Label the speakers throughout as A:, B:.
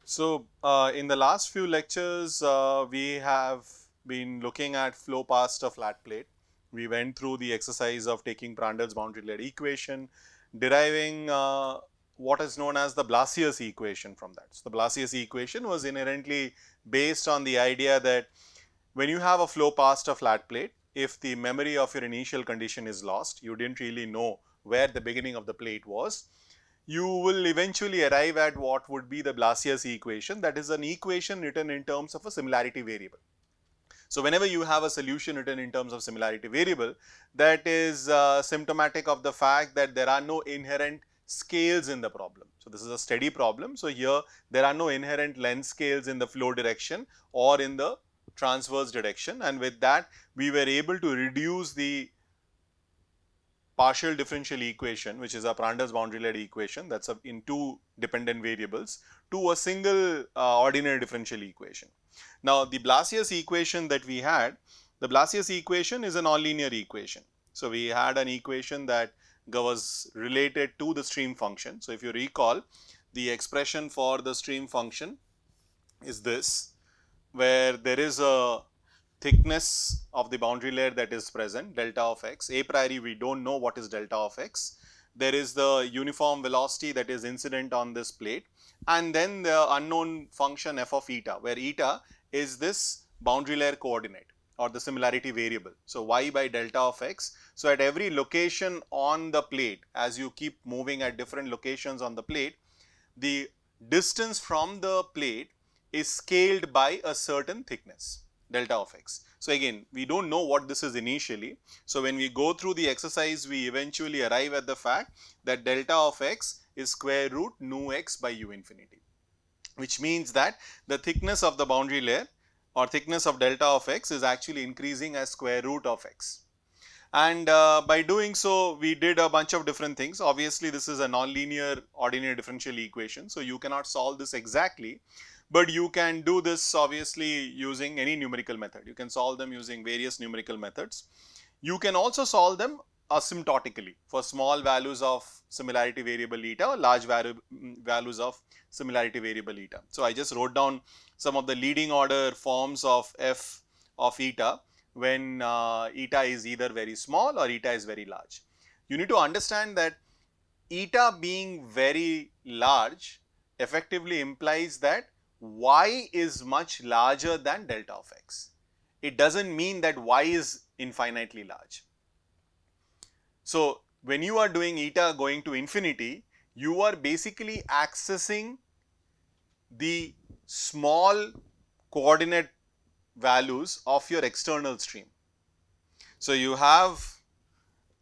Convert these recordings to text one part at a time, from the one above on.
A: So, in the last few lectures, we have been looking at flow past a flat plate. We went through the exercise of taking Prandtl's boundary layer equation, deriving what is known as the Blasius equation from that. So, the Blasius equation was inherently based on the idea that when you have a flow past a flat plate, if the memory of your initial condition is lost, you didn't really know where the beginning of the plate was, you will eventually arrive at what would be the Blasius equation, that is an equation written in terms of a similarity variable. So, whenever you have a solution written in terms of similarity variable, that is symptomatic of the fact that there are no inherent scales in the problem. So, this is a steady problem. So, here there are no inherent length scales in the flow direction or in the transverse direction, and with that we were able to reduce the partial differential equation, which is a Prandtl's boundary layer equation, that's in two dependent variables, to a single ordinary differential equation. Now, the Blasius equation that we had, the Blasius equation is a nonlinear equation. So, we had an equation that was related to the stream function. So, if you recall, the expression for the stream function is this, where there is a thickness of the boundary layer that is present, delta of x. A priori we don't know what is delta of x. There is the uniform velocity that is incident on this plate, and then the unknown function f of eta, where eta is this boundary layer coordinate or the similarity variable. So, y by delta of x. So, at every location on the plate, as you keep moving at different locations on the plate, the distance from the plate is scaled by a certain thickness, delta of x. So, again we do not know what this is initially. So, when we go through the exercise, we eventually arrive at the fact that delta of x is square root nu x by u infinity, which means that the thickness of the boundary layer or thickness of delta of x is actually increasing as square root of x. And by doing so, we did a bunch of different things. Obviously, this is a nonlinear ordinary differential equation, so you cannot solve this exactly, but you can do this obviously using any numerical method. You can solve them using various numerical methods. You can also solve them asymptotically for small values of similarity variable eta or large values of similarity variable eta. So, I just wrote down some of the leading order forms of f of eta when eta is either very small or eta is very large. You need to understand that eta being very large effectively implies that y is much larger than delta of x. It does not mean that y is infinitely large. So, when you are doing eta going to infinity, you are basically accessing the small coordinate values of your external stream. So, you have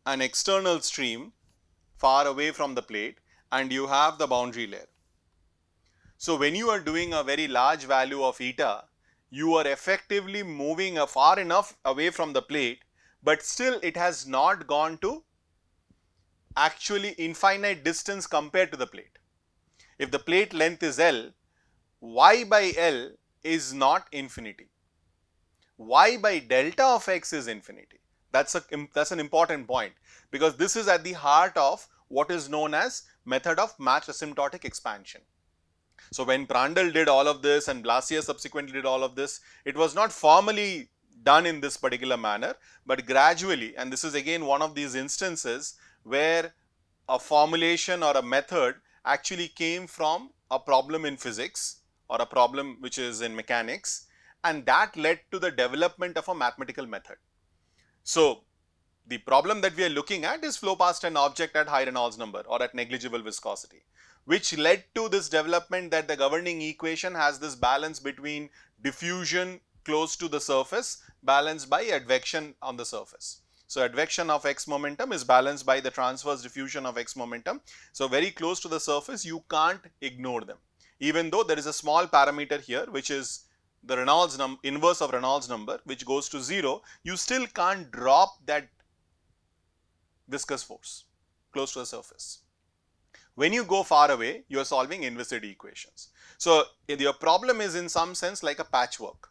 A: an external stream far away from the plate and you have the boundary layer. So, when you are doing a very large value of eta, you are effectively moving far enough away from the plate, but still it has not gone to actually infinite distance compared to the plate. If the plate length is L, y by L is not infinity. Y by delta of x is infinity. That's an important point, because this is at the heart of what is known as method of matched asymptotic expansion. So, when Prandtl did all of this and Blasius subsequently did all of this, it was not formally done in this particular manner, but gradually, and this is again one of these instances where a formulation or a method actually came from a problem in physics or a problem which is in mechanics, and that led to the development of a mathematical method. So, the problem that we are looking at is flow past an object at high Reynolds number or at negligible viscosity, which led to this development that the governing equation has this balance between diffusion close to the surface balanced by advection on the surface. So, advection of x momentum is balanced by the transverse diffusion of x momentum. So, very close to the surface, you can't ignore them, even though there is a small parameter here which is the Reynolds inverse of Reynolds number, which goes to 0, you still can't drop that viscous force close to the surface. When you go far away, you are solving inviscid equations. So, your problem is in some sense like a patchwork.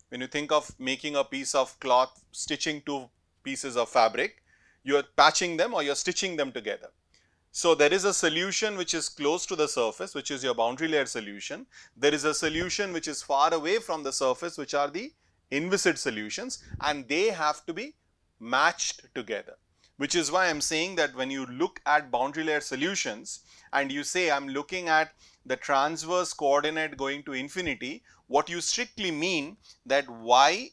A: When you think of making a piece of cloth, stitching two pieces of fabric, you are patching them or you are stitching them together. So there is a solution which is close to the surface, which is your boundary layer solution. There is a solution which is far away from the surface, which are the inviscid solutions, and they have to be matched together. Which is why I am saying that when you look at boundary layer solutions and you say I am looking at the transverse coordinate going to infinity, what you strictly mean that y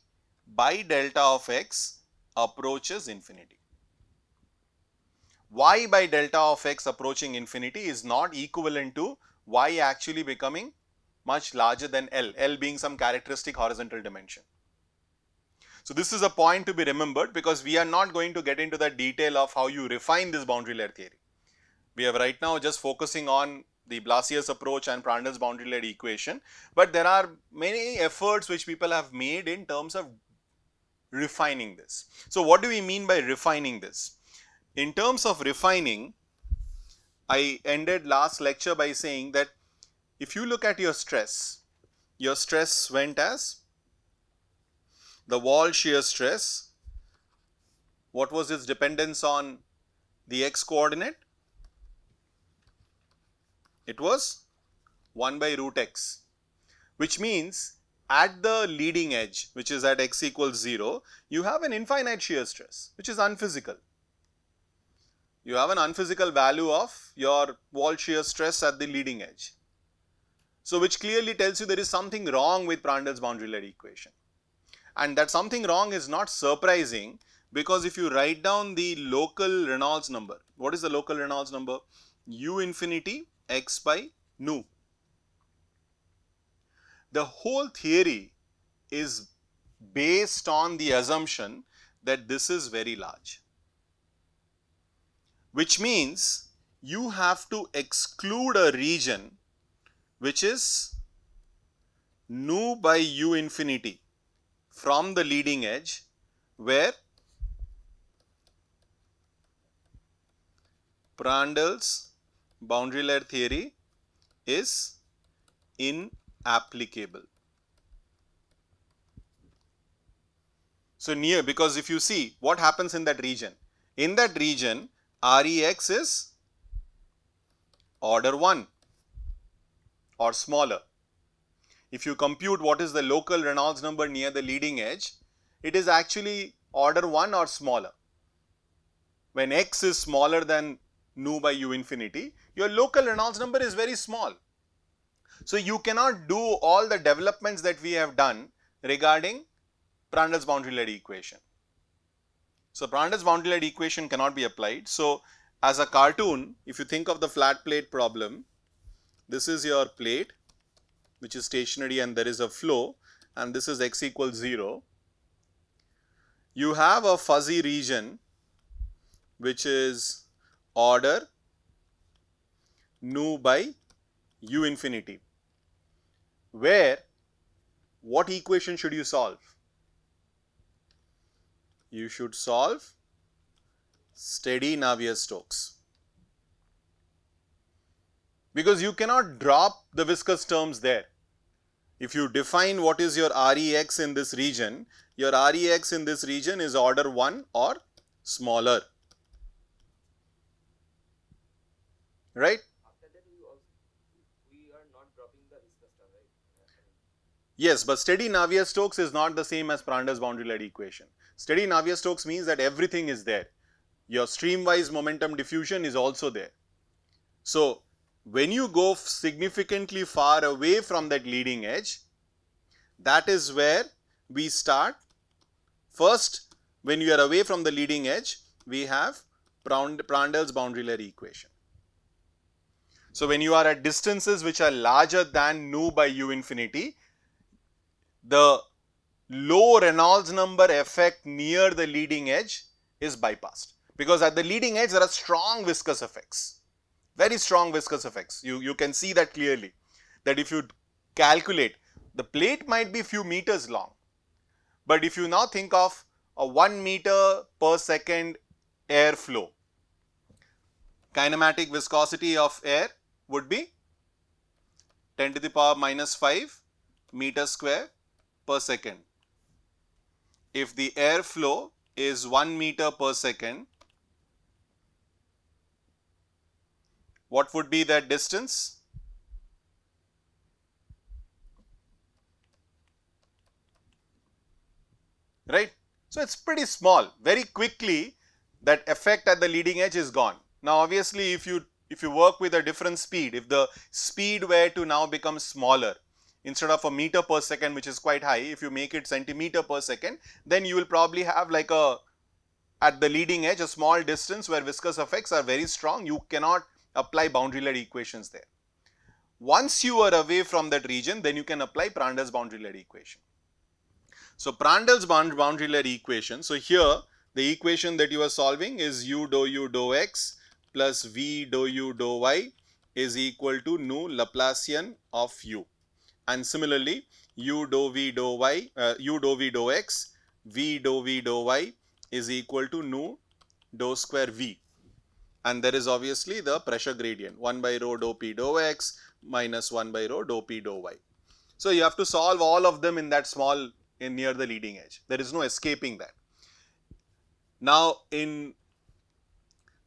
A: by delta of x approaches infinity. Y by delta of x approaching infinity is not equivalent to y actually becoming much larger than L being some characteristic horizontal dimension. So this is a point to be remembered because we are not going to get into the detail of how you refine this boundary layer theory. We are right now just focusing on the Blasius approach and Prandtl's boundary layer equation, but there are many efforts which people have made in terms of refining this. So what do we mean by refining this? In terms of refining, I ended last lecture by saying that if you look at your stress went as the wall shear stress. What was its dependence on the x coordinate? It was 1 by root x, which means at the leading edge, which is at x equals 0, you have an infinite shear stress, which is unphysical. You have an unphysical value of your wall shear stress at the leading edge. So which clearly tells you there is something wrong with Prandtl's boundary layer equation. And that something wrong is not surprising because if you write down the local Reynolds number, what is the local Reynolds number? U infinity x by nu. The whole theory is based on the assumption that this is very large, which means you have to exclude a region which is nu by u infinity from the leading edge where Prandtl's boundary layer theory is inapplicable. So near, because if you see what happens in that region Rex is order 1 or smaller. If you compute what is the local Reynolds number near the leading edge, it is actually order 1 or smaller. When x is smaller than nu by u infinity, your local Reynolds number is very small. So you cannot do all the developments that we have done regarding Prandtl's boundary layer equation. So Prandtl's boundary layer equation cannot be applied. So as a cartoon, if you think of the flat plate problem, this is your plate which is stationary and there is a flow, and this is x equals 0. You have a fuzzy region which is order nu by u infinity, where what equation should you solve? You should solve steady Navier-Stokes, because you cannot drop the viscous terms there. If you define what is your Rex in this region, your Rex in this region is order 1 or smaller, right?
B: After that we are not dropping the viscous term, right?
A: Yes, but steady Navier-Stokes is not the same as Prandtl's boundary layer equation. Steady Navier-Stokes means that everything is there. Your streamwise momentum diffusion is also there. So when you go significantly far away from that leading edge, that is where we start. First, when you are away from the leading edge, we have Prandtl's boundary layer equation. So when you are at distances which are larger than nu by u infinity, the low Reynolds number effect near the leading edge is bypassed, because at the leading edge there are strong viscous effects, very strong viscous effects. You can see that clearly, that if you calculate, the plate might be few meters long, but if you now think of a 1 meter per second air flow, kinematic viscosity of air would be 10 to the power minus 5 meter square per second. If the air flow is 1 meter per second, What would be that distance? Right? So it's pretty small. Very quickly that effect at the leading edge is gone. Now obviously if you work with a different speed, if the speed were to now become smaller, instead of a meter per second, which is quite high, if you make it centimeter per second, then you will probably have like a, at the leading edge, a small distance where viscous effects are very strong. You cannot apply boundary layer equations there. Once you are away from that region, then you can apply Prandtl's boundary layer equation. So Prandtl's boundary layer equation. So here the equation that you are solving is u dou x plus v dou y is equal to nu Laplacian of u. And similarly u dou v dou x, v dou y is equal to nu dou square v. And there is obviously the pressure gradient 1 by rho dou p dou x minus 1 by rho dou p dou y. So you have to solve all of them in that small, in near the leading edge. There is no escaping that. Now in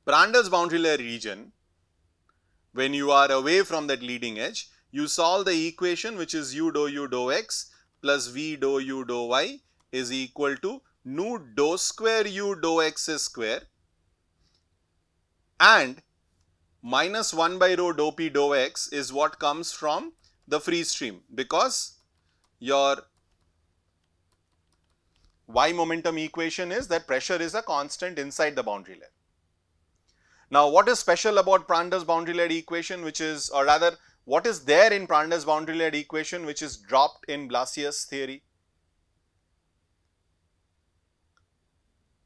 A: Prandtl's boundary layer region, when you are away from that leading edge, you solve the equation which is u dou x plus v dou y is equal to nu dou square u dou x square and minus 1 by rho dou p dou x is what comes from the free stream, because your y momentum equation is that pressure is a constant inside the boundary layer. Now what is special about Prandtl's boundary layer equation, which is, or rather what is there in Prandtl's boundary layer equation which is dropped in Blasius theory?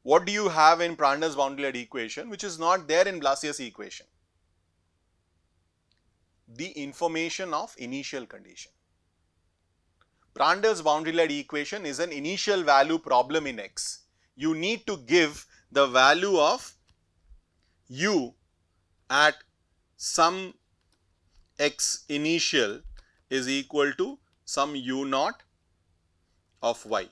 A: What do you have in Prandtl's boundary layer equation which is not there in Blasius equation? The information of initial condition. Prandtl's boundary layer equation is an initial value problem in X. You need to give the value of u at some x initial is equal to some u naught of y.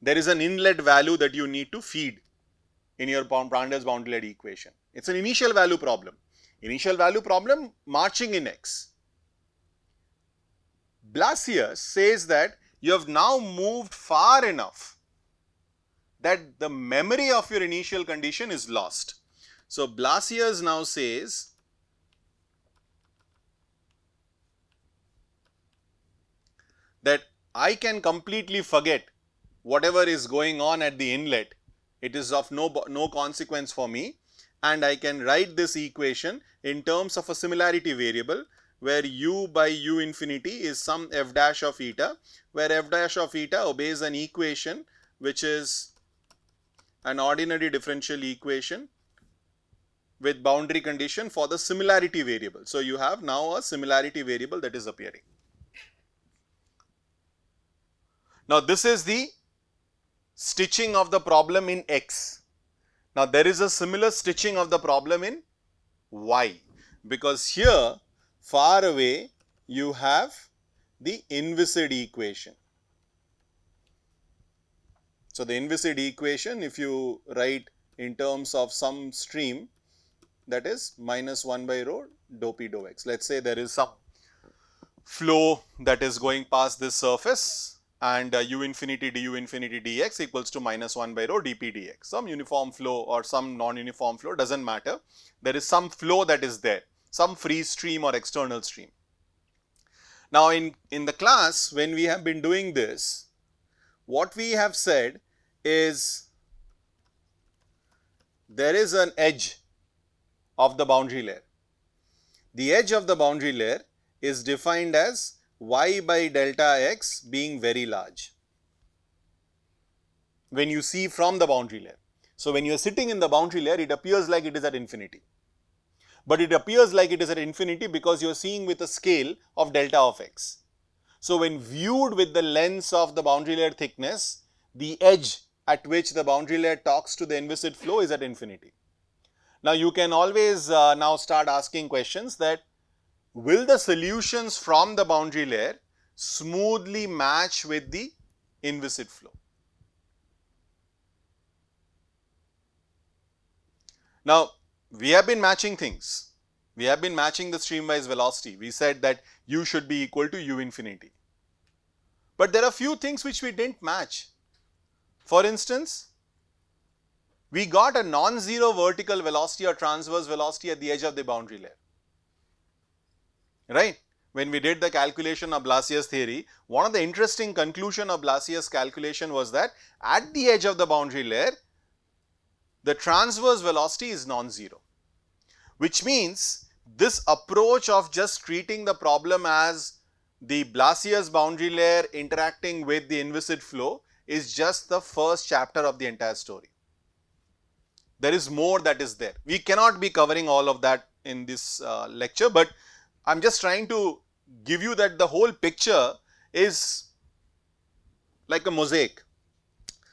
A: There is an inlet value that you need to feed in your Prandtl's boundary layer equation. It's an initial value problem. Initial value problem marching in X. Blasius says that you have now moved far enough that the memory of your initial condition is lost. So Blasius now says that I can completely forget whatever is going on at the inlet. It is of no consequence for me, and I can write this equation in terms of a similarity variable where u by u infinity is some f dash of eta, where f dash of eta obeys an equation which is an ordinary differential equation with boundary condition for the similarity variable. So you have now a similarity variable that is appearing. Now this is the stitching of the problem in X. Now there is a similar stitching of the problem in Y, because here far away you have the inviscid equation. So the inviscid equation, if you write in terms of some stream, that is minus 1 by rho dou p dou x. Let us say there is some flow that is going past this surface, and u infinity du infinity dx equals to minus 1 by rho dp dx. Some uniform flow or some non-uniform flow, does not matter. There is some flow that is there, some free stream or external stream. Now in the class, when we have been doing this, what we have said is there is an edge of the boundary layer. The edge of the boundary layer is defined as y by delta x being very large when you see from the boundary layer. So when you are sitting in the boundary layer, it appears like it is at infinity, but it appears like it is at infinity because you are seeing with a scale of delta of x. So when viewed with the lens of the boundary layer thickness, the edge at which the boundary layer talks to the inviscid flow is at infinity. Now you can always now start asking questions that, will the solutions from the boundary layer smoothly match with the inviscid flow? Now we have been matching things. We have been matching the streamwise velocity. We said that u should be equal to u infinity. But there are few things which we didn't match. For instance, we got a non-zero vertical velocity or transverse velocity at the edge of the boundary layer. Right? When we did the calculation of Blasius theory, one of the interesting conclusion of Blasius calculation was that at the edge of the boundary layer, the transverse velocity is non-zero, which means this approach of just treating the problem as the Blasius boundary layer interacting with the inviscid flow is just the first chapter of the entire story. There is more that is there. We cannot be covering all of that in this lecture, but I am just trying to give you that the whole picture is like a mosaic.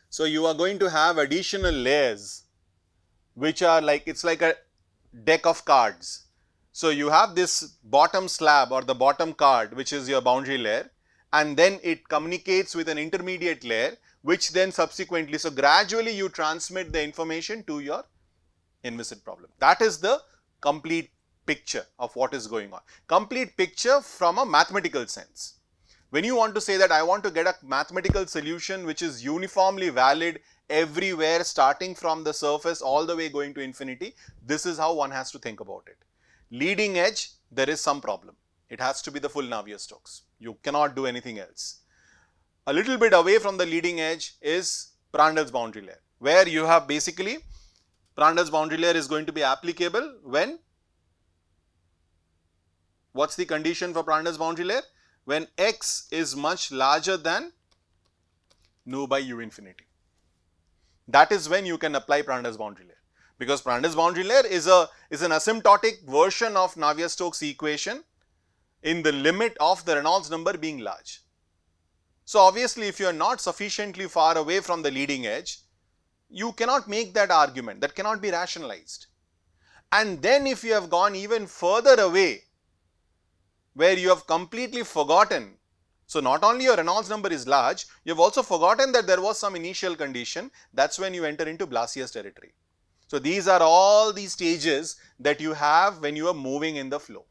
A: So, you are going to have additional layers which are like, it's like a deck of cards. So, you have this bottom slab or the bottom card which is your boundary layer, and then it communicates with an intermediate layer which then subsequently, so gradually you transmit the information to your inviscid problem. That is the complete picture of what is going on. Complete picture from a mathematical sense. When you want to say that I want to get a mathematical solution which is uniformly valid everywhere starting from the surface all the way going to infinity, this is how one has to think about it. Leading edge, there is some problem. It has to be the full Navier-Stokes. You cannot do anything else. A little bit away from the leading edge is Prandtl's boundary layer, where you have basically Prandtl's boundary layer is going to be applicable when, what's the condition for Prandtl's boundary layer? When x is much larger than nu by u infinity. That is when you can apply Prandtl's boundary layer, because Prandtl's boundary layer is an asymptotic version of Navier-Stokes equation in the limit of the Reynolds number being large. So, obviously, if you are not sufficiently far away from the leading edge, you cannot make that argument, that cannot be rationalized. And then if you have gone even further away, where you have completely forgotten, so not only your Reynolds number is large, you have also forgotten that there was some initial condition, that's when you enter into Blasius territory. So, these are all the stages that you have when you are moving in the flow.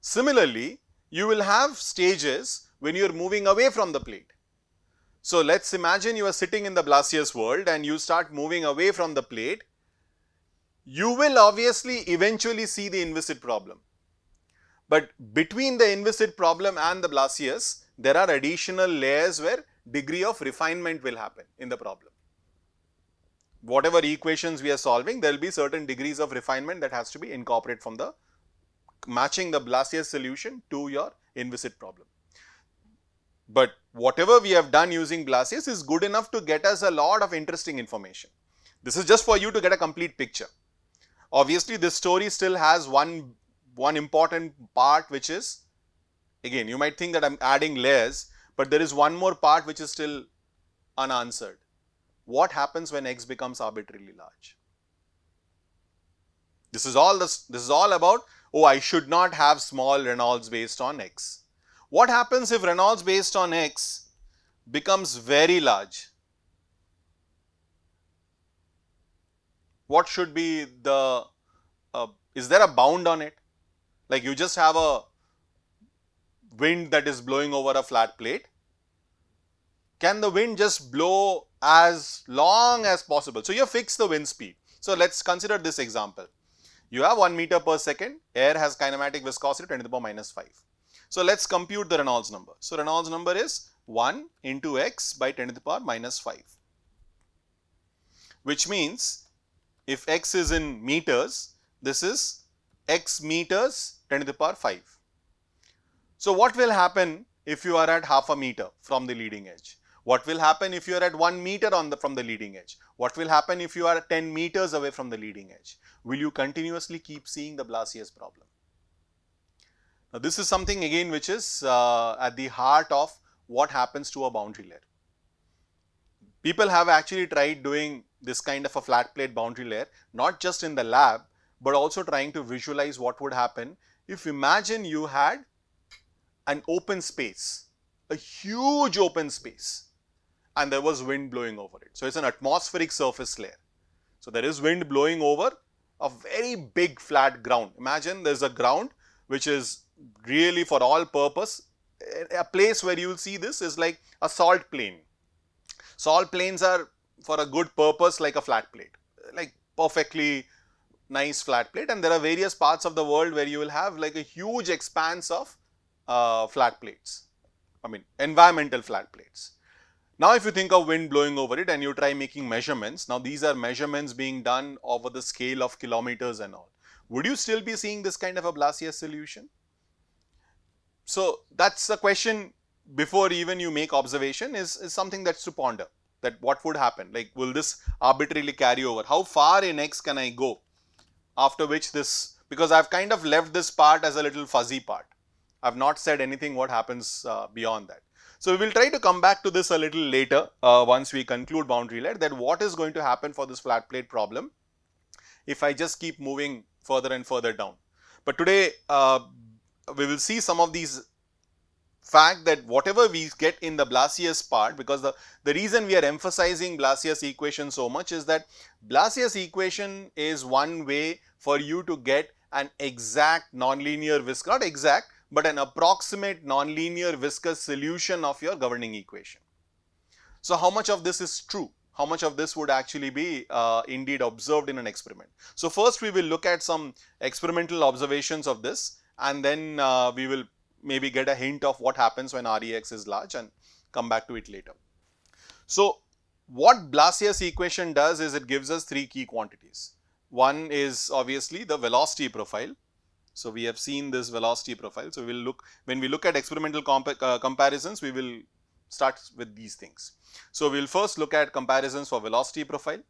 A: Similarly, you will have stages when you are moving away from the plate. So, let us imagine you are sitting in the Blasius world and you start moving away from the plate. You will obviously eventually see the inviscid problem. But between the inviscid problem and the Blasius, there are additional layers where degree of refinement will happen in the problem. Whatever equations we are solving, there will be certain degrees of refinement that has to be incorporated from the matching the Blasius solution to your inviscid problem. But whatever we have done using Blasius is good enough to get us a lot of interesting information. This is just for you to get a complete picture. Obviously, this story still has one important part, which is, again, you might think that I am adding layers, but there is one more part which is still unanswered. What happens when x becomes arbitrarily large? This is all about, oh, I should not have small Reynolds based on x. What happens if Reynolds based on x becomes very large? What should be the, is there a bound on it? Like you just have a wind that is blowing over a flat plate. Can the wind just blow as long as possible? So, you fix the wind speed. So, let us consider this example. You have 1 meter per second, air has kinematic viscosity 10 to the power minus 5. So, let us compute the Reynolds number. So, Reynolds number is 1 into x by 10 to the power minus 5, which means if x is in meters, this is x meters 10 to the power 5. So, what will happen if you are at half a meter from the leading edge? What will happen if you are at 1 meter from the leading edge? What will happen if you are 10 meters away from the leading edge? Will you continuously keep seeing the Blasius problem? Now, this is something again which is at the heart of what happens to a boundary layer. People have actually tried doing this kind of a flat plate boundary layer, not just in the lab, but also trying to visualize what would happen if, imagine you had an open space, a huge open space, and there was wind blowing over it. So, it is an atmospheric surface layer. So there is wind blowing over a very big flat ground. Imagine there's a ground which is really for all purpose, a place where you will see this is like a salt plain. Salt plains are for a good purpose like a flat plate, like perfectly nice flat plate, and there are various parts of the world where you will have like a huge expanse of flat plates, I mean environmental flat plates. Now if you think of wind blowing over it and you try making measurements, now these are measurements being done over the scale of kilometers and all. Would you still be seeing this kind of a Blasius solution? So that's a question before even you make observation is something that's to ponder, that what would happen, like will this arbitrarily carry over, how far in X can I go after which this, because I've kind of left this part as a little fuzzy part. I've not said anything what happens beyond that. So we will try to come back to this a little later once we conclude boundary layer, that what is going to happen for this flat plate problem if I just keep moving further and further down. But today we will see some of these fact that whatever we get in the Blasius part, because the reason we are emphasizing Blasius equation so much is that Blasius equation is one way for you to get an exact nonlinear viscous, not exact, but an approximate nonlinear viscous solution of your governing equation. So how much of this is true? How much of this would actually be indeed observed in an experiment? So first we will look at some experimental observations of this, and then we will maybe get a hint of what happens when Rex is large and come back to it later. So what Blasius equation does is it gives us three key quantities. One is obviously the velocity profile. So we have seen this velocity profile. So we will look, when we look at experimental comparisons, we will start with these things. So we will first look at comparisons for velocity profile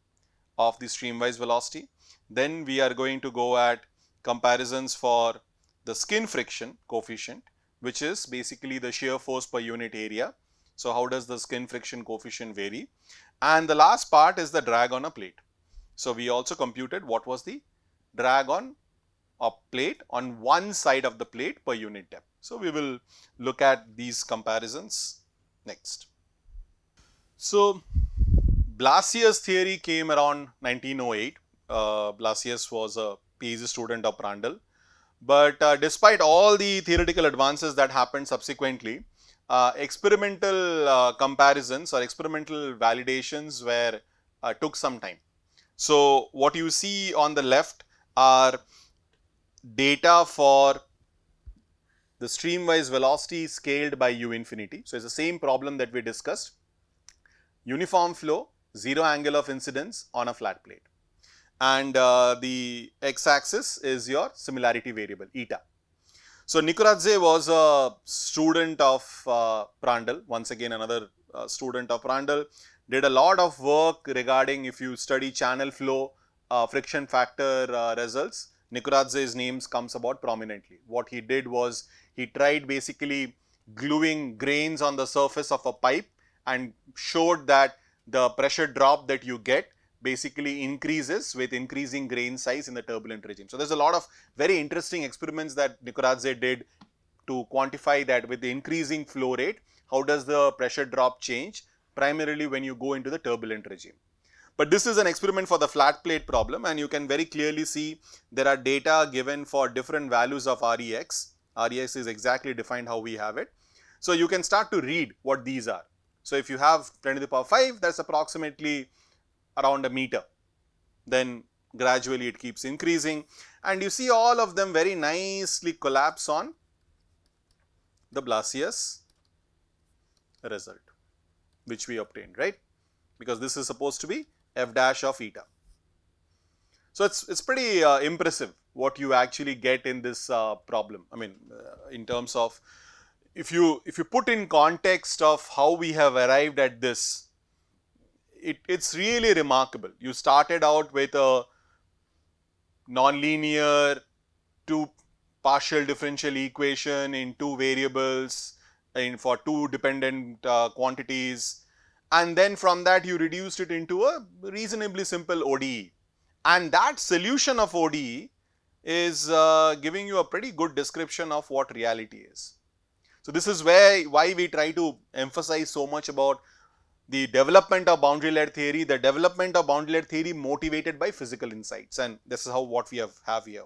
A: of the streamwise velocity. Then we are going to go at comparisons for the skin friction coefficient, which is basically the shear force per unit area. So how does the skin friction coefficient vary? And the last part is the drag on a plate. So we also computed what was the drag on a plate on one side of the plate per unit depth. So we will look at these comparisons next. So Blasius theory came around 1908. Blasius was a PhD student of Prandtl. But despite all the theoretical advances that happened subsequently, experimental comparisons or experimental validations were took some time. So what you see on the left are data for the streamwise velocity scaled by u infinity. So it's the same problem that we discussed. Uniform flow, zero angle of incidence on a flat plate. And the x-axis is your similarity variable, eta. So Nikoradze was a student of Prandtl, once again another student of Prandtl, did a lot of work regarding, if you study channel flow, friction factor results, Nikoradze's names comes about prominently. What he did was, he tried basically gluing grains on the surface of a pipe and showed that the pressure drop that you get basically increases with increasing grain size in the turbulent regime. So there's a lot of very interesting experiments that Nikoradze did to quantify that with the increasing flow rate, how does the pressure drop change, primarily when you go into the turbulent regime. But this is an experiment for the flat plate problem, and you can very clearly see there are data given for different values of Rex. Rex is exactly defined how we have it. So you can start to read what these are. So if you have 10 to the power 5, that's approximately around a meter. Then gradually it keeps increasing, and you see all of them very nicely collapse on the Blasius result, which we obtained, right? Because this is supposed to be f dash of eta. So it's pretty impressive what you actually get in this problem. I mean, in terms of, if you put in context of how we have arrived at this, it's really remarkable. You started out with a nonlinear two partial differential equation in two variables for two dependent quantities, and then from that you reduced it into a reasonably simple ODE, and that solution of ODE is giving you a pretty good description of what reality is. So this is why we try to emphasize so much about the development of boundary-led theory, motivated by physical insights, and this is how what we have here.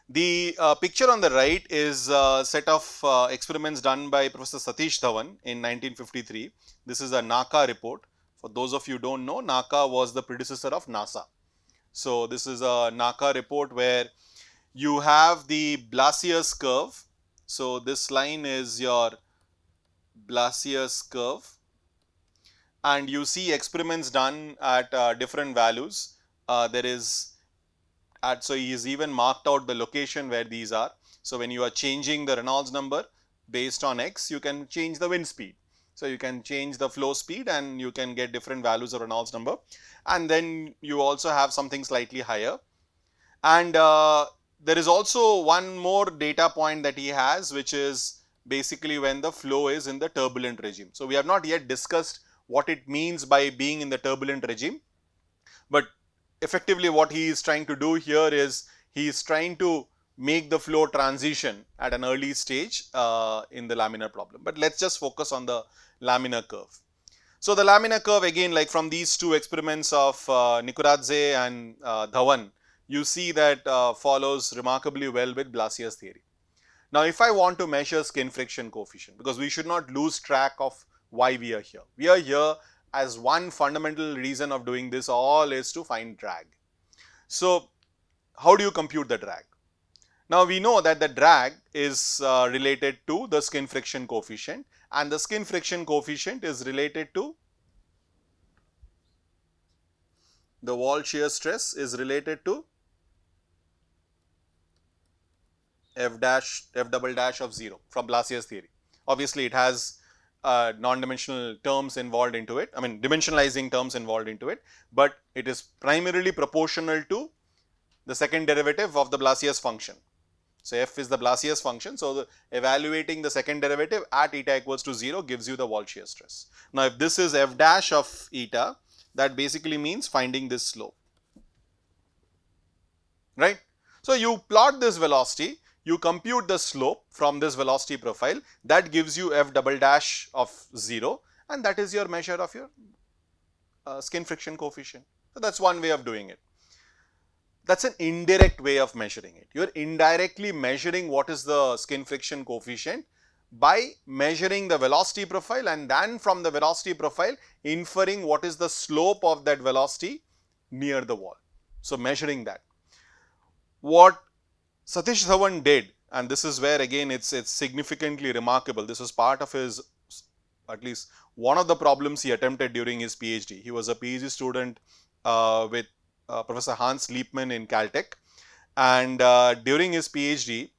A: The picture on the right is a set of experiments done by Professor Satish Dhawan in 1953. This is a NACA report. For those of you who don't know, NACA was the predecessor of NASA. So this is a NACA report where you have the Blasius curve. So this line is your Blasius curve, and you see experiments done at different values. There is so he has even marked out the location where these are. So when you are changing the Reynolds number based on X, you can change the wind speed. So you can change the flow speed and you can get different values of Reynolds number. And then you also have something slightly higher. And there is also one more data point that he has, which is basically when the flow is in the turbulent regime. So we have not yet discussed what it means by being in the turbulent regime, but effectively what he is trying to do here is he is trying to make the flow transition at an early stage in the laminar problem. But let's just focus on the laminar curve. So the laminar curve, again, like from these two experiments of Nikuradze and Dhawan, you see that follows remarkably well with Blasius theory. Now if I want to measure skin friction coefficient, because we should not lose track of why we are here. We are here as one fundamental reason of doing this all is to find drag. So how do you compute the drag? Now we know that the drag is related to the skin friction coefficient, and the skin friction coefficient is related to the wall shear stress is related to f double dash of 0 from Blasius theory. Obviously it has non-dimensional terms involved into it, I mean dimensionalizing terms involved into it, but it is primarily proportional to the second derivative of the Blasius function. So f is the Blasius function, so evaluating the second derivative at eta equals to 0 gives you the wall shear stress. Now if this is f dash of eta, that basically means finding this slope, right? So you plot this velocity, you compute the slope from this velocity profile, that gives you f double dash of 0, and that is your measure of your skin friction coefficient. So that's one way of doing it. That's an indirect way of measuring it. You are indirectly measuring what is the skin friction coefficient by measuring the velocity profile, and then from the velocity profile inferring what is the slope of that velocity near the wall. So measuring that. What Satish Dhawan did, and this is where again it's significantly remarkable. This was part of his, at least one of the problems he attempted during his PhD. He was a PhD student with Professor Hans Liebmann in Caltech, and during his PhD,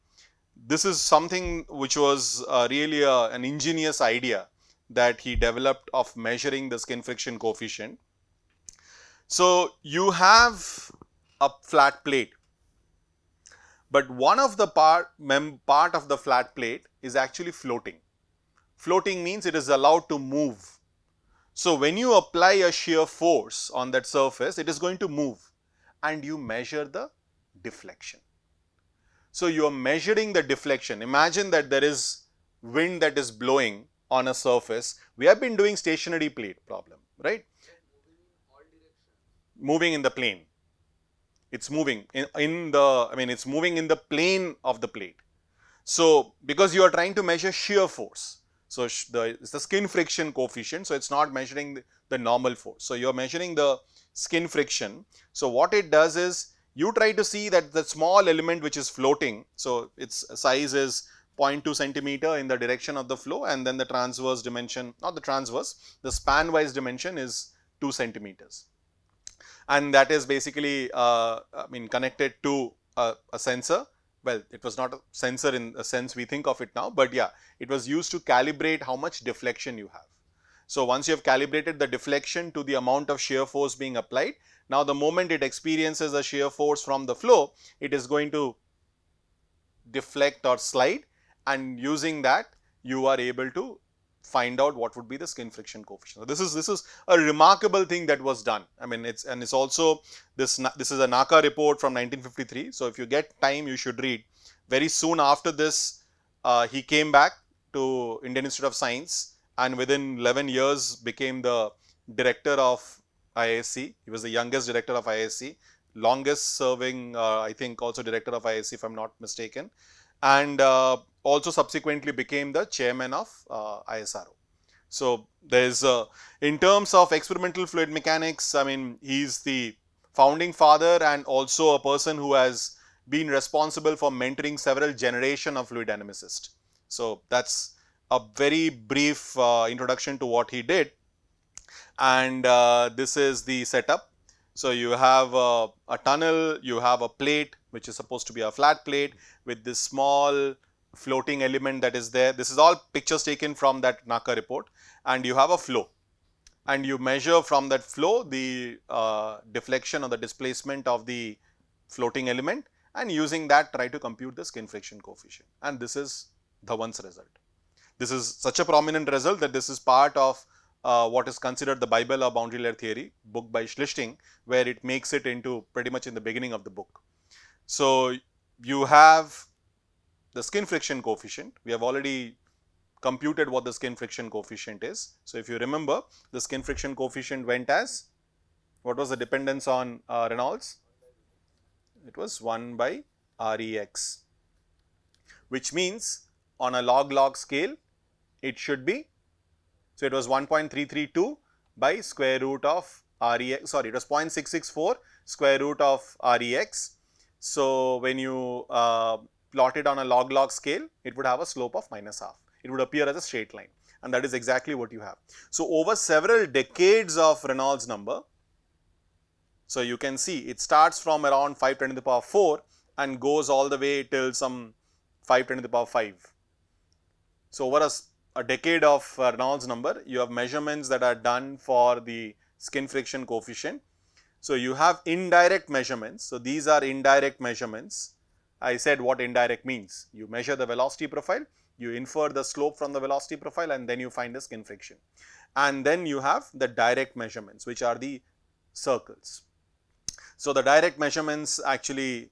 A: this is something which was really an ingenious idea that he developed of measuring the skin friction coefficient. So you have a flat plate, but one of the part of the flat plate is actually floating. Floating means it is allowed to move. So when you apply a shear force on that surface, it is going to move, and you measure the deflection. So you are measuring the deflection. Imagine that there is wind that is blowing on a surface. We have been doing stationary plate problem, right? Moving in the plane. It's moving it's moving in the plane of the plate. So because you are trying to measure shear force, so it's the skin friction coefficient, so it's not measuring the normal force. So you are measuring the skin friction. So what it does is you try to see that the small element which is floating, so its size is 0.2 centimeter in the direction of the flow, and then the transverse dimension, not the transverse, the span wise dimension is 2 centimeters. And that is basically connected to a sensor. Well, it was not a sensor in the sense we think of it now, but yeah, it was used to calibrate how much deflection you have. So once you have calibrated the deflection to the amount of shear force being applied, now the moment it experiences a shear force from the flow, it is going to deflect or slide, and using that you are able to find out what would be the skin friction coefficient. So this is a remarkable thing that was done. I mean, it's also this is a NACA report from 1953. So if you get time, you should read. Very soon after this, he came back to Indian Institute of Science and within 11 years became the director of IISc. He was the youngest director of IISc, longest serving, I think also director of IISc if I'm not mistaken, and also subsequently became the chairman of ISRO. So there's in terms of experimental fluid mechanics, I mean, he's the founding father and also a person who has been responsible for mentoring several generation of fluid dynamicists. So that's a very brief introduction to what he did, and this is the setup. So you have a tunnel, you have a plate which is supposed to be a flat plate with this small floating element that is there. This is all pictures taken from that NACA report, and you have a flow, and you measure from that flow the deflection or the displacement of the floating element, and using that try to compute the skin friction coefficient, and this is Dhawan's result. This is such a prominent result that this is part of what is considered the Bible of boundary layer theory, book by Schlichting, where it makes it into pretty much in the beginning of the book. So you have the skin friction coefficient. We have already computed what the skin friction coefficient is. So if you remember, the skin friction coefficient went as, what was the dependence on Reynolds? It was 1 by Rex, which means on a log scale it should be, so it was 1.332 by square root of Rex, sorry, it was 0.664 square root of Rex. So when you plot it on a log scale, it would have a slope of minus half. It would appear as a straight line, and that is exactly what you have. So over several decades of Reynolds number, so you can see it starts from around 510 to the power 4 and goes all the way till some 510 to the power 5. So over a decade of Reynolds number, you have measurements that are done for the skin friction coefficient. So you have indirect measurements. So these are indirect measurements. I said what indirect means. You measure the velocity profile, you infer the slope from the velocity profile, and then you find the skin friction. And then you have the direct measurements, which are the circles. So the direct measurements actually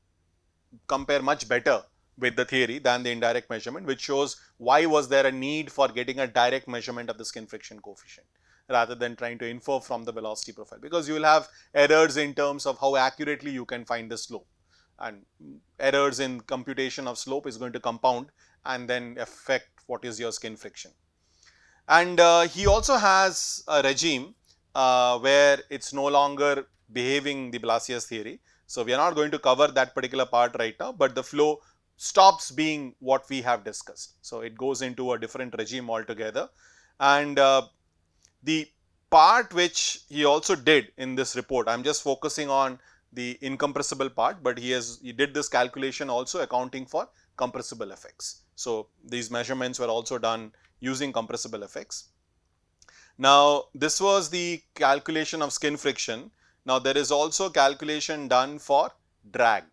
A: compare much better with the theory than the indirect measurement, which shows why was there a need for getting a direct measurement of the skin friction coefficient rather than trying to infer from the velocity profile, because you will have errors in terms of how accurately you can find the slope, and errors in computation of slope is going to compound and then affect what is your skin friction. And he also has a regime where it's no longer behaving the Blasius theory. So we are not going to cover that particular part right now, but the flow stops being what we have discussed. So it goes into a different regime altogether. And the part which he also did in this report, I'm just focusing on the incompressible part, but he did this calculation also accounting for compressible effects. So these measurements were also done using compressible effects. Now this was the calculation of skin friction. Now there is also calculation done for drag.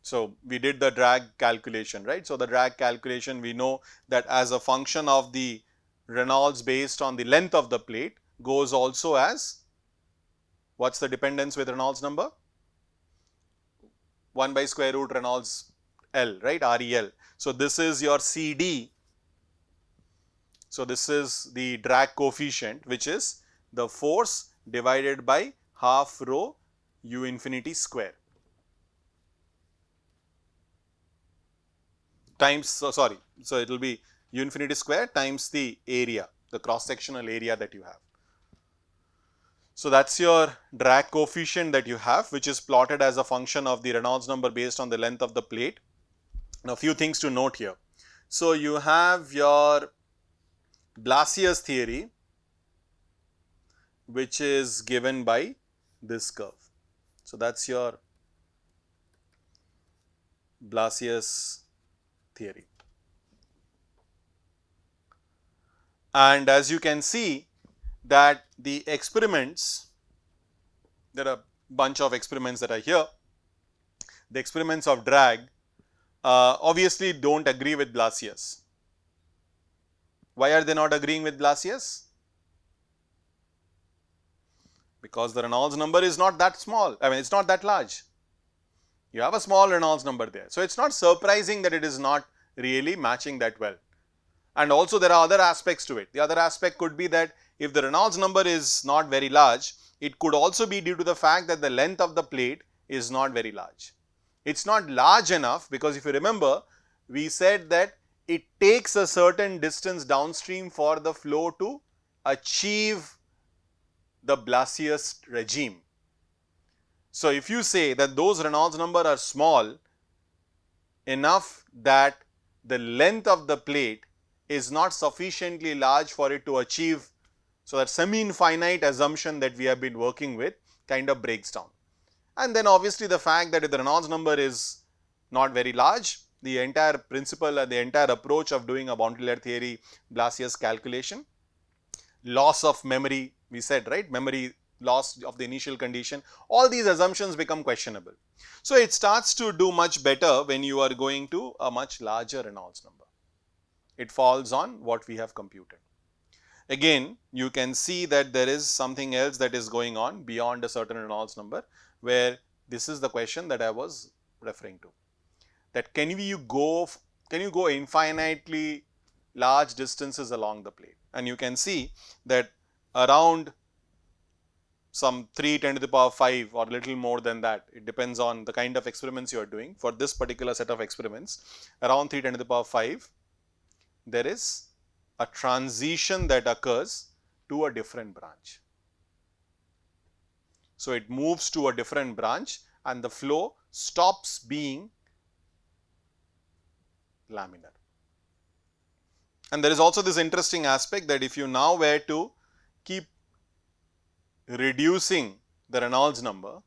A: So we did the drag calculation, right? So the drag calculation, we know that as a function of the Reynolds based on the length of the plate goes also as, what's the dependence with Reynolds number? 1 by square root Reynolds L, right? REL. So this is your CD. So this is the drag coefficient, which is the force divided by half rho u infinity square times, so it will be u infinity square times the area, the cross sectional area that you have. So that's your drag coefficient that you have, which is plotted as a function of the Reynolds number based on the length of the plate. Now a few things to note here. So you have your Blasius theory, which is given by this curve. So that's your Blasius theory. And as you can see that the experiments, there are a bunch of experiments that are here. The experiments of drag obviously don't agree with Blasius. Why are they not agreeing with Blasius? Because the Reynolds number is not that small, I mean it's not that large. You have a small Reynolds number there. So it's not surprising that it is not really matching that well. And also there are other aspects to it. The other aspect could be that if the Reynolds number is not very large, it could also be due to the fact that the length of the plate is not very large. It's not large enough because if you remember, we said that it takes a certain distance downstream for the flow to achieve the Blasius regime. So if you say that those Reynolds number are small enough that the length of the plate is not sufficiently large for it to achieve, so that semi-infinite assumption that we have been working with kind of breaks down. And then obviously the fact that if the Reynolds number is not very large, the entire principle and the entire approach of doing a boundary layer theory Blasius calculation, loss of memory, we said, right, memory loss of the initial condition, all these assumptions become questionable. So it starts to do much better when you are going to a much larger Reynolds number. It falls on what we have computed. Again, you can see that there is something else that is going on beyond a certain Reynolds number, where this is the question that I was referring to, that can you go infinitely large distances along the plate. And you can see that around some 3 10 to the power 5 or a little more than that, it depends on the kind of experiments you are doing. For this particular set of experiments, around 3 10 to the power 5, there is a transition that occurs to a different branch. So it moves to a different branch and the flow stops being laminar. And there is also this interesting aspect that if you now were to keep reducing the Reynolds number,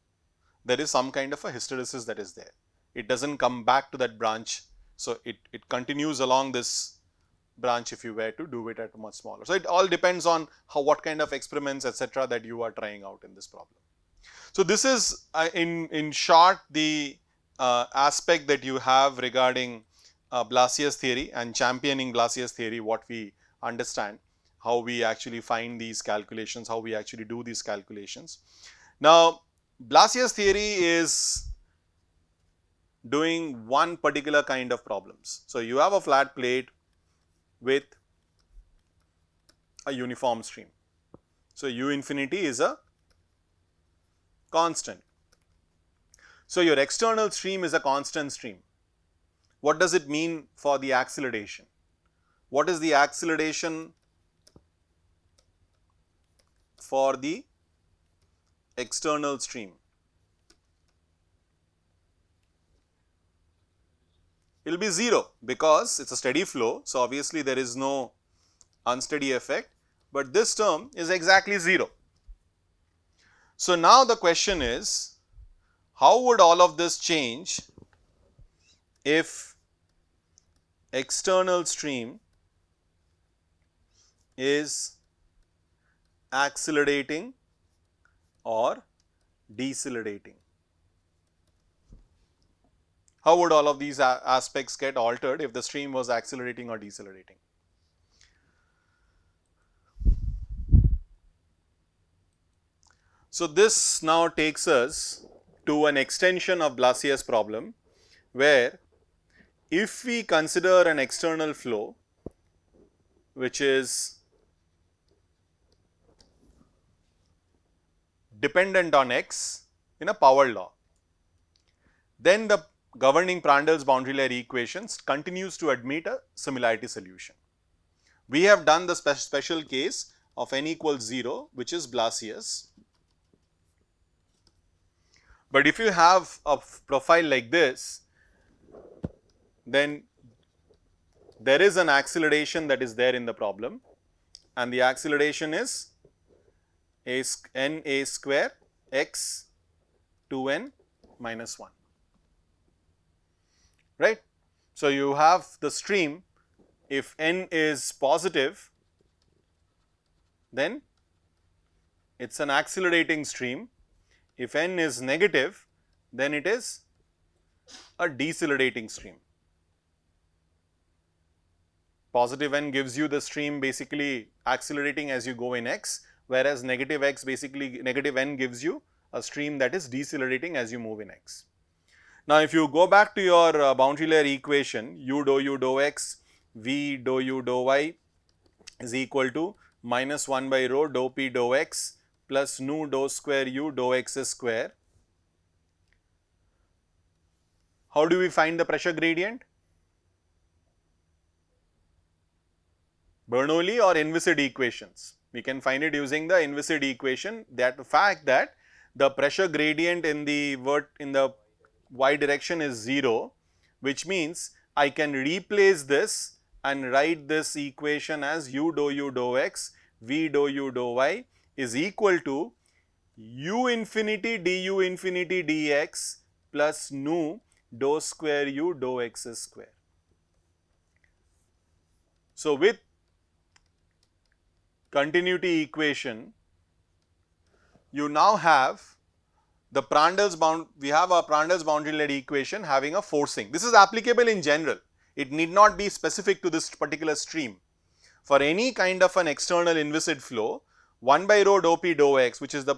A: there is some kind of a hysteresis that is there. It doesn't come back to that branch. So it continues along this branch if you were to do it at much smaller. So it all depends on what kind of experiments, etc., that you are trying out in this problem. So this is in short the aspect that you have regarding Blasius theory and championing Blasius theory, what we understand, how we actually find these calculations, how we actually do these calculations. Now, Blasius theory is doing one particular kind of problems. So you have a flat plate with a uniform stream. So U infinity is a constant. So your external stream is a constant stream. What does it mean for the acceleration? What is the acceleration for the external stream? It will be 0 because it is a steady flow. So obviously there is no unsteady effect, but this term is exactly 0. So now the question is, how would all of this change if external stream is accelerating or decelerating? How would all of these aspects get altered if the stream was accelerating or decelerating? So this now takes us to an extension of Blasius problem, where if we consider an external flow which is dependent on x in a power law, then the governing Prandtl's boundary layer equations continues to admit a similarity solution. We have done the special case of n equals 0, which is Blasius. But if you have a profile like this, then there is an acceleration that is there in the problem, and the acceleration is n a square x 2n minus 1, right. So you have the stream, if n is positive, then it is an accelerating stream. If n is negative, then it is a decelerating stream. Positive n gives you the stream basically accelerating as you go in x, whereas negative x basically negative n gives you a stream that is decelerating as you move in x. Now if you go back to your boundary layer equation, u dou x V dou u dou y is equal to minus 1 by rho dou p dou x plus nu dou square u dou x square. How do we find the pressure gradient? Bernoulli or Inviscid equations. We can find it using the Inviscid equation, that fact that the pressure gradient in the y direction is 0, which means I can replace this and write this equation as u dou x v dou u dou y is equal to u infinity du infinity dx plus nu dou square u dou x square. So, with continuity equation, you now have the Prandtl's we have a Prandtl's boundary layer equation having a forcing. This is applicable in general. It need not be specific to this particular stream. For any kind of an external inviscid flow, 1 by rho dou p dou x, which is the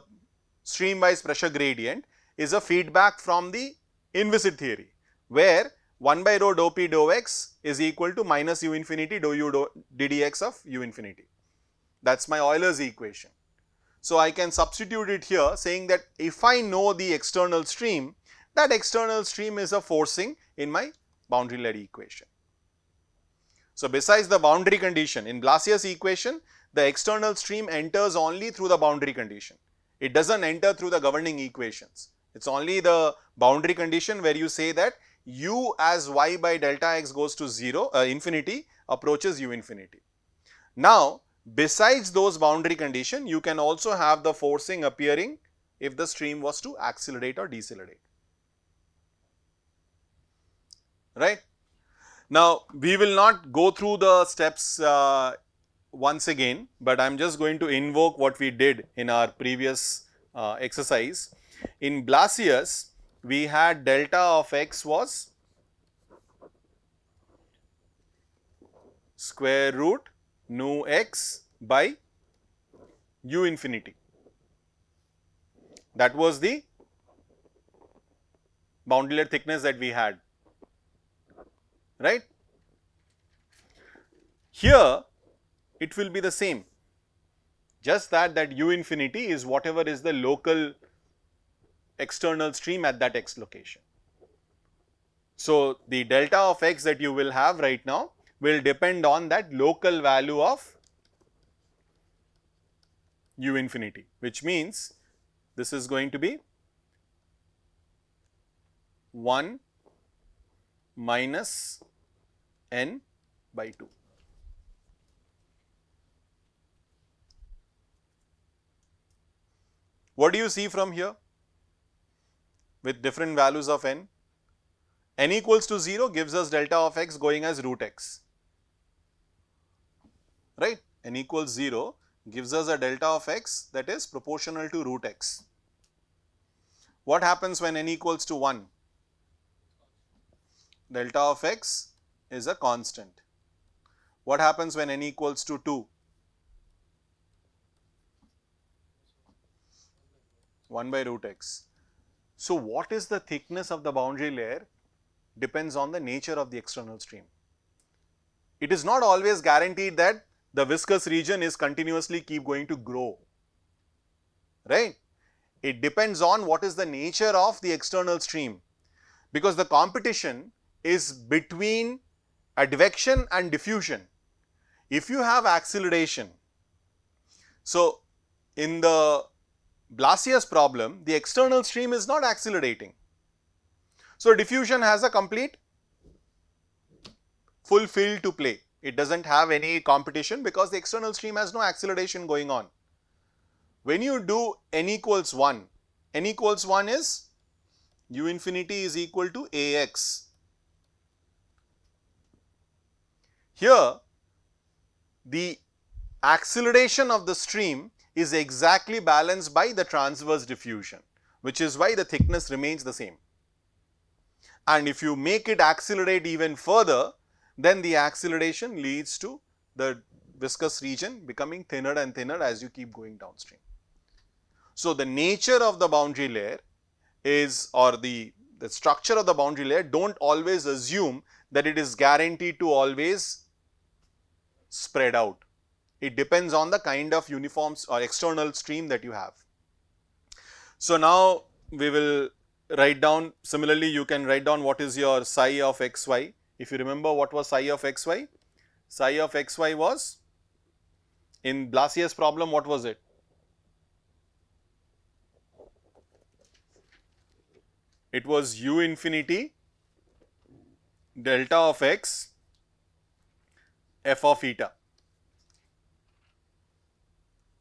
A: stream wise pressure gradient, is a feedback from the inviscid theory, where 1 by rho dou p dou x is equal to minus u infinity dou u ddx of u infinity. That is my Euler's equation. So, I can substitute it here, saying that if I know the external stream, that external stream is a forcing in my boundary layer equation. So, besides the boundary condition, in Blasius equation, the external stream enters only through the boundary condition. It does not enter through the governing equations. It is only the boundary condition where you say that u as y by delta x goes to 0, infinity approaches u infinity. Now, besides those boundary condition, you can also have the forcing appearing if the stream was to accelerate or decelerate, right. Now, we will not go through the steps once again, but I am just going to invoke what we did in our previous exercise. In Blasius, we had delta of x was square root nu x by u infinity. That was the boundary layer thickness that we had, right. Here it will be the same, just that u infinity is whatever is the local external stream at that x location. So, the delta of x that you will have right now will depend on that local value of u infinity, which means this is going to be 1 minus n by 2. What do you see from here with different values of n? N equals to 0 gives us delta of x going as root x, right. N equals 0 gives us a delta of x that is proportional to root x. What happens when n equals to 1? Delta of x is a constant. What happens when n equals to 2? 1 by root x. So, what is the thickness of the boundary layer depends on the nature of the external stream. It is not always guaranteed that the viscous region is continuously keep going to grow, right. It depends on what is the nature of the external stream, because the competition is between advection and diffusion. If you have acceleration, so in the Blasius problem, the external stream is not accelerating. So, diffusion has a complete full field to play. It does not have any competition because the external stream has no acceleration going on. When you do n equals 1, n equals 1 is u infinity is equal to ax. Here, the acceleration of the stream is exactly balanced by the transverse diffusion, which is why the thickness remains the same. And if you make it accelerate even further, then the acceleration leads to the viscous region becoming thinner and thinner as you keep going downstream. So, the nature of the boundary layer is, or the structure of the boundary layer, do not always assume that it is guaranteed to always spread out. It depends on the kind of uniform or external stream that you have. So now we will write down, similarly you can write down what is your psi of xy. If you remember what was psi of xy? Psi of xy was, in Blasius problem, what was it? It was u infinity delta of x f of eta,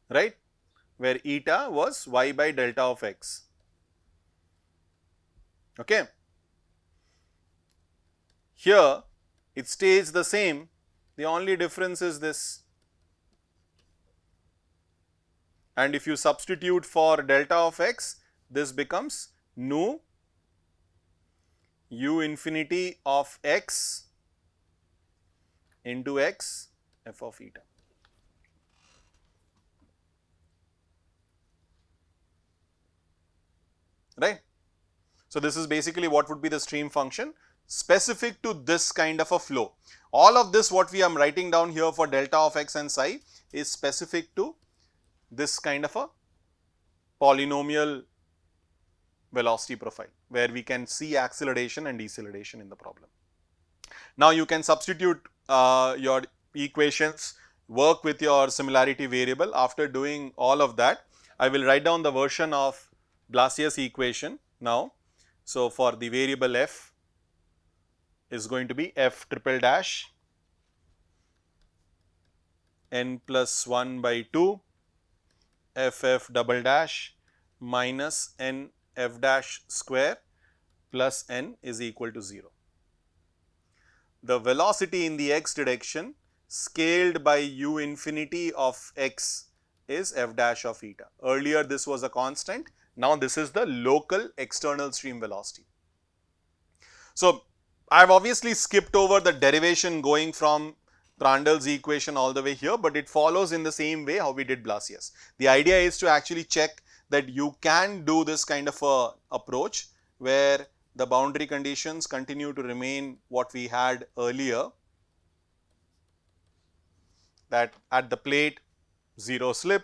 A: right, where eta was y by delta of x. Okay. Here it stays the same, the only difference is this, and if you substitute for delta of x, this becomes nu u infinity of x into x f of eta. Right. So, this is basically what would be the stream function specific to this kind of a flow. All of this what we are writing down here for delta of x and psi is specific to this kind of a polynomial velocity profile, where we can see acceleration and deceleration in the problem. Now, you can substitute your equations, work with your similarity variable. After doing all of that, I will write down the version of Blasius equation now. So, for the variable f is going to be f triple dash n plus 1 by 2 f double dash minus n f dash square plus n is equal to 0. The velocity in the x direction scaled by u infinity of x is f dash of eta. Earlier this was a constant, now this is the local external stream velocity. So, I have obviously skipped over the derivation going from Prandtl's equation all the way here, but it follows in the same way how we did Blasius. The idea is to actually check that you can do this kind of a approach where the boundary conditions continue to remain what we had earlier, that at the plate 0 slip,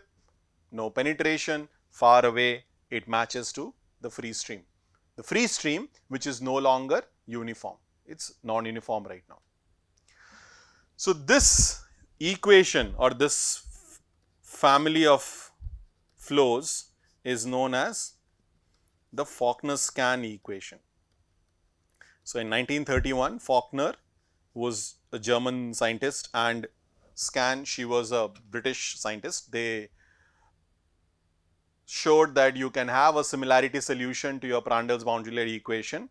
A: no penetration, far away it matches to the free stream. The free stream which is no longer uniform, it is non-uniform right now. So, this equation or this family of flows is known as the Falkner-Skan equation. So, in 1931, Falkner was a German scientist and Skan, she was a British scientist. They showed that you can have a similarity solution to your Prandtl's boundary layer equation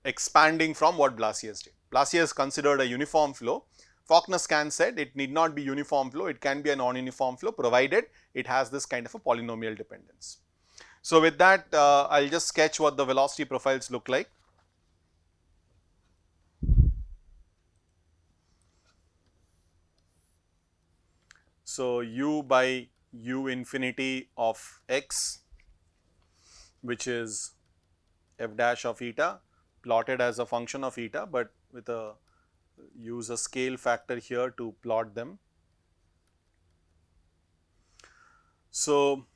A: expanding from what Blasius did. Blasius considered a uniform flow. Falkner-Skan said it need not be uniform flow, it can be a non-uniform flow provided it has this kind of a polynomial dependence. So, with that I will just sketch what the velocity profiles look like. So, u by u infinity of x, which is f dash of eta, plotted as a function of eta, but with a use a scale factor here to plot them. So,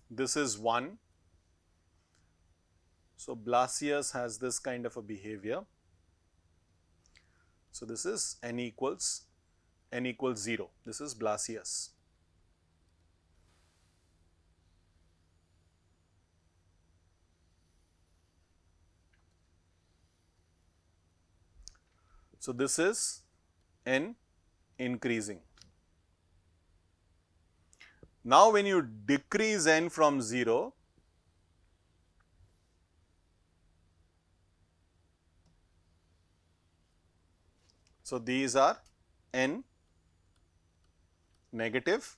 A: this is 1. So, Blasius has this kind of a behavior. So, this is n equals 0, this is Blasius. So, this is n increasing. Now, when you decrease n from 0, so these are n negative,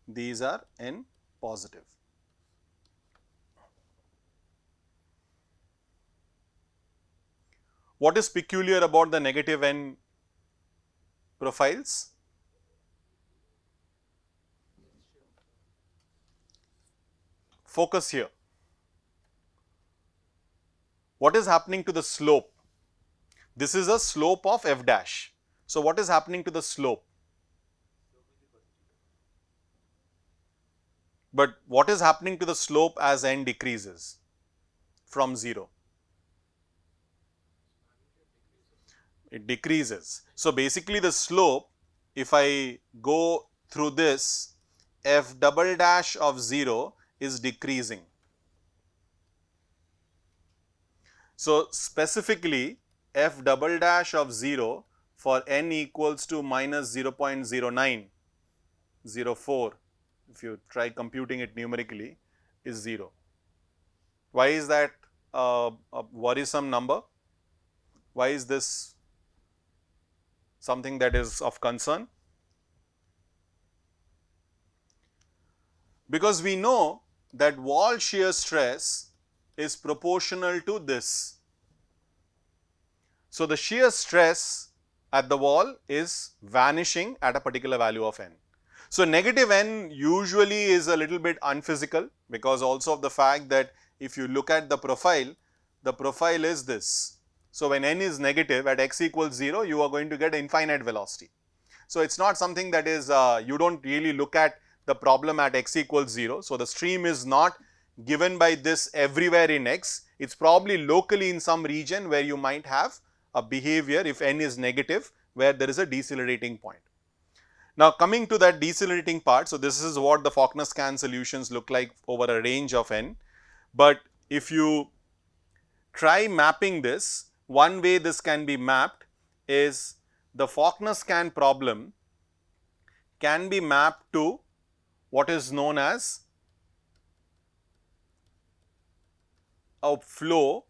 A: these are n positive. What is peculiar about the negative n profiles? Focus here. What is happening to the slope? This is a slope of f dash. So, what is happening to the slope? But what is happening to the slope as n decreases from 0? It decreases. So basically the slope, if I go through this, f double dash of 0 is decreasing. So specifically f double dash of 0 for n equals to minus 0.0904, if you try computing it numerically, is 0. Why is that a worrisome number? Why is this something that is of concern? Because we know that wall shear stress is proportional to this. So the shear stress at the wall is vanishing at a particular value of n. So negative n usually is a little bit unphysical, because also of the fact that if you look at the profile is this. So when n is negative at x equals 0, you are going to get infinite velocity. So it's not something that is, you don't really look at the problem at x equals 0. So the stream is not given by this everywhere in x. It's probably locally in some region where you might have a behavior if n is negative, where there is a decelerating point. Now coming to that decelerating part, so this is what the Falkner-Skan solutions look like over a range of n. But if you try mapping this, one way this can be mapped is the Falkner-Skan problem can be mapped to what is known as a flow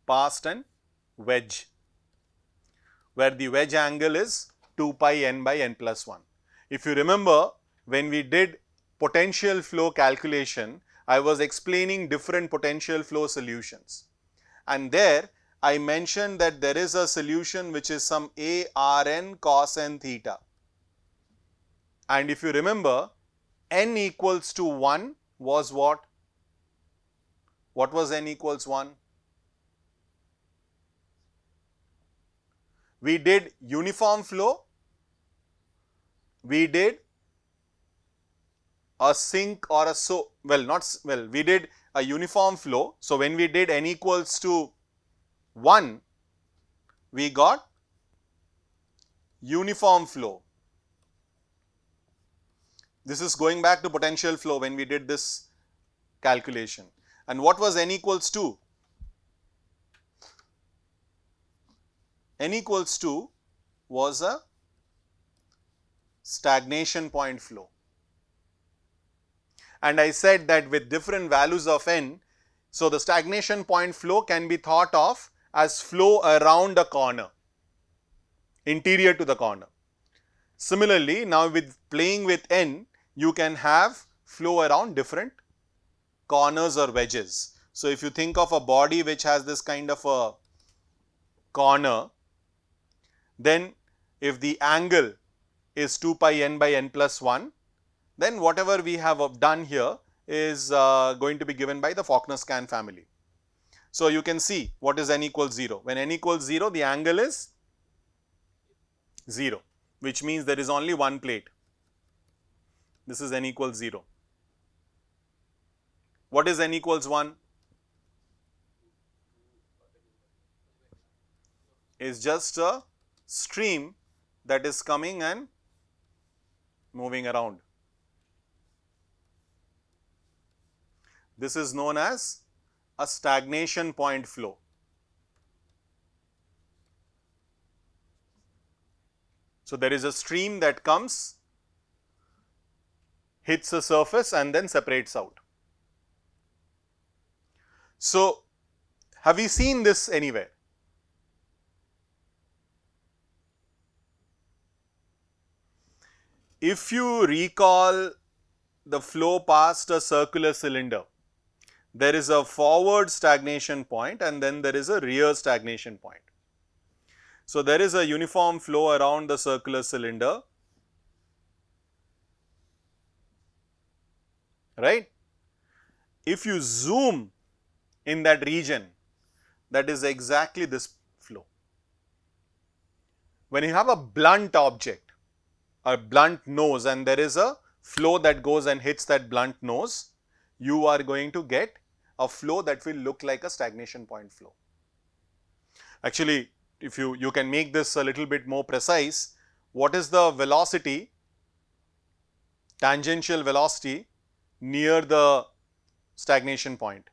A: past an wedge, where the wedge angle is 2 pi n by n plus 1. If you remember, when we did potential flow calculation, I was explaining different potential flow solutions, and there I mentioned that there is a solution which is some a r n cos n theta, and if you remember, n equals to 1 was what? What was n equals 1? We did uniform flow, we did a sink or a we did a uniform flow. So when we did n equals to 1, we got uniform flow. This is going back to potential flow when we did this calculation. And what was n equals 2? N equals 2 was a stagnation point flow. And I said that with different values of n, so the stagnation point flow can be thought of as flow around a corner, interior to the corner. Similarly, now with playing with n, you can have flow around different corners or wedges. So if you think of a body which has this kind of a corner, then if the angle is 2 pi n by n plus 1, then whatever we have done here is going to be given by the Falkner-Skan family. So you can see what is n equals 0. When n equals 0, the angle is 0, which means there is only one plate. This is n equals 0. What is n equals 1? Is just a stream that is coming and moving around. This is known as a stagnation point flow. So there is a stream that comes, hits a surface and then separates out. So have we seen this anywhere? If you recall the flow past a circular cylinder, there is a forward stagnation point and then there is a rear stagnation point. So there is a uniform flow around the circular cylinder, right? If you zoom in that region, that is exactly this flow. When you have a blunt object, a blunt nose and there is a flow that goes and hits that blunt nose, you are going to get a flow that will look like a stagnation point flow. Actually, if you can make this a little bit more precise, what is the velocity, tangential velocity near the stagnation point?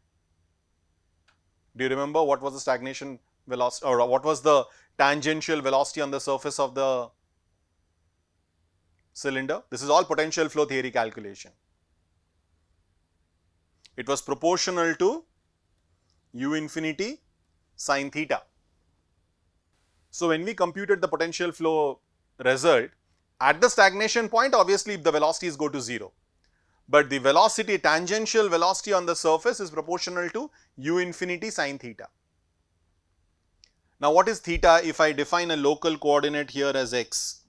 A: Do you remember what was the stagnation velocity, or what was the tangential velocity on the surface of the cylinder? This is all potential flow theory calculation. It was proportional to u infinity sine theta. So, when we computed the potential flow result, at the stagnation point, obviously the velocities go to 0, but the velocity, tangential velocity on the surface is proportional to u infinity sine theta. Now, what is theta if I define a local coordinate here as x?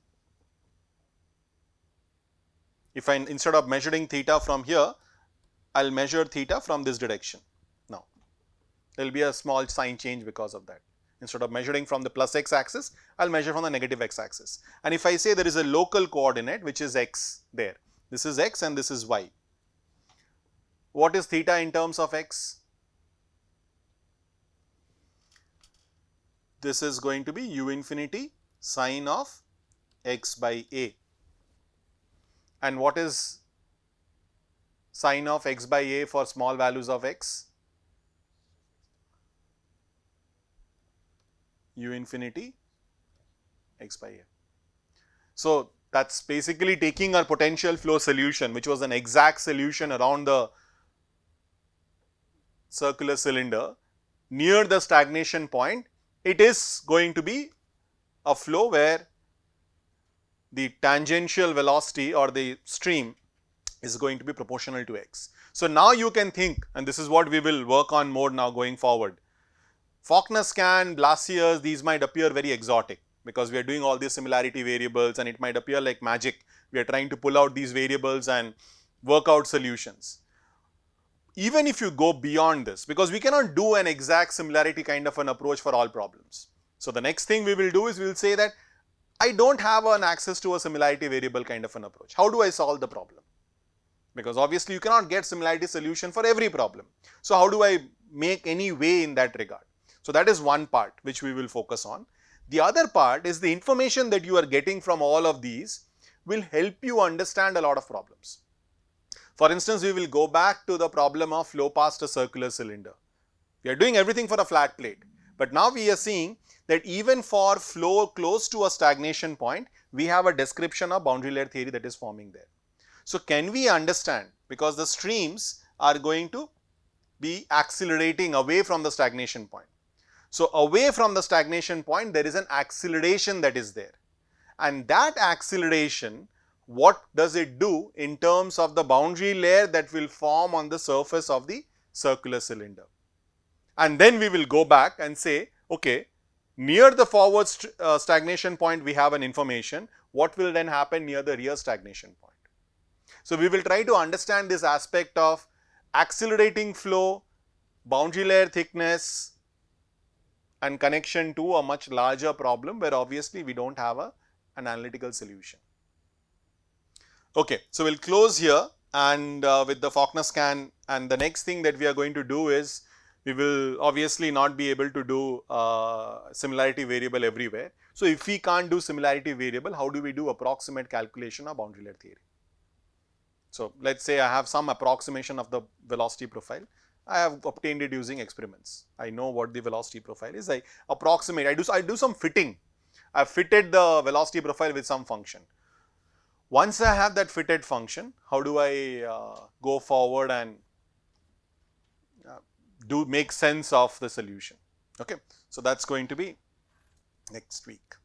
A: If I, instead of measuring theta from here, I will measure theta from this direction. Now, there will be a small sign change because of that. Instead of measuring from the plus x axis, I will measure from the negative x axis. And if I say there is a local coordinate which is x there, this is x and this is y. What is theta in terms of x? This is going to be u infinity sine of x by a. And what is sine of x by a for small values of x? U infinity x by a. So, that is basically taking our potential flow solution, which was an exact solution around the circular cylinder near the stagnation point. It is going to be a flow where the tangential velocity or the stream is going to be proportional to x. So, now you can think, and this is what we will work on more now going forward. Falkner-Skan, Blasius, these might appear very exotic because we are doing all these similarity variables and it might appear like magic. We are trying to pull out these variables and work out solutions. Even if you go beyond this, because we cannot do an exact similarity kind of an approach for all problems. So, the next thing we will do is we will say that I do not have an access to a similarity variable kind of an approach. How do I solve the problem? Because obviously you cannot get similarity solution for every problem. So, how do I make any way in that regard? So, that is one part which we will focus on. The other part is the information that you are getting from all of these will help you understand a lot of problems. For instance, we will go back to the problem of flow past a circular cylinder. We are doing everything for a flat plate, but now we are seeing that even for flow close to a stagnation point, we have a description of boundary layer theory that is forming there. So, can we understand, because the streams are going to be accelerating away from the stagnation point. So, away from the stagnation point, there is an acceleration that is there, and that acceleration, what does it do in terms of the boundary layer that will form on the surface of the circular cylinder? And then we will go back and say, okay, near the forward stagnation point we have an information, what will then happen near the rear stagnation point? So, we will try to understand this aspect of accelerating flow, boundary layer thickness and connection to a much larger problem where obviously we do not have an analytical solution. Okay, so we will close here and with the Falkner-Skan, and the next thing that we are going to do is we will obviously not be able to do similarity variable everywhere. So, if we can't do similarity variable, how do we do approximate calculation of boundary layer theory? So, let us say I have some approximation of the velocity profile. I have obtained it using experiments. I know what the velocity profile is. I approximate, I do some fitting. I have fitted the velocity profile with some function. Once I have that fitted function, how do I go forward and make sense of the solution? Okay. So, that is going to be next week.